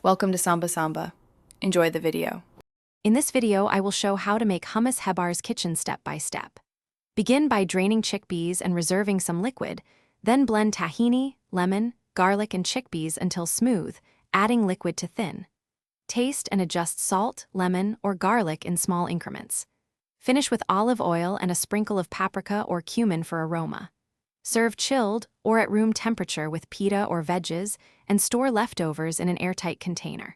Welcome to Samba Samba. Enjoy the video. In this video, I will show how to make hummus Hebbars Kitchen step by step. Begin by draining chickpeas and reserving some liquid, then blend tahini, lemon, garlic, and chickpeas until smooth, adding liquid to thin. Taste and adjust salt, lemon, or garlic in small increments. Finish with olive oil and a sprinkle of paprika or cumin for aroma. Serve chilled or at room temperature with pita or veggies, and store leftovers in an airtight container.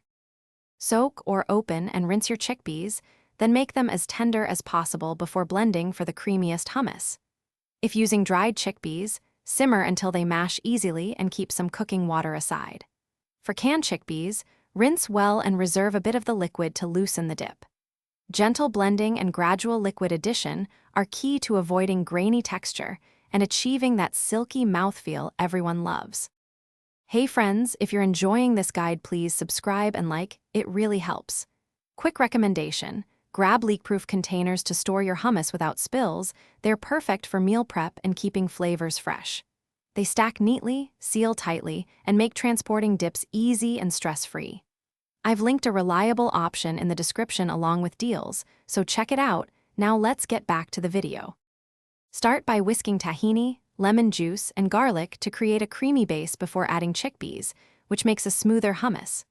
Soak or open and rinse your chickpeas, then make them as tender as possible before blending for the creamiest hummus. If using dried chickpeas, simmer until they mash easily and keep some cooking water aside. For canned chickpeas, rinse well and reserve a bit of the liquid to loosen the dip. Gentle blending and gradual liquid addition are key to avoiding grainy texture and achieving that silky mouthfeel everyone loves. Hey friends, if you're enjoying this guide, please subscribe and like, it really helps. Quick recommendation: grab leak-proof containers to store your hummus without spills. They're perfect for meal prep and keeping flavors fresh. They stack neatly, seal tightly, and make transporting dips easy and stress-free. I've linked a reliable option in the description along with deals, so check it out. Now let's get back to the video. Start by whisking tahini, lemon juice, and garlic to create a creamy base before adding chickpeas, which makes a smoother hummus.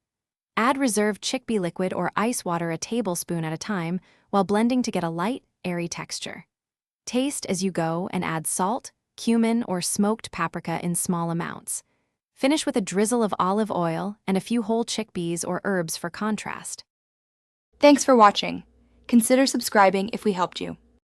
Add reserved chickpea liquid or ice water a tablespoon at a time while blending to get a light, airy texture. Taste as you go and add salt, cumin, or smoked paprika in small amounts. Finish with a drizzle of olive oil and a few whole chickpeas or herbs for contrast. Thanks for watching. Consider subscribing if we helped you.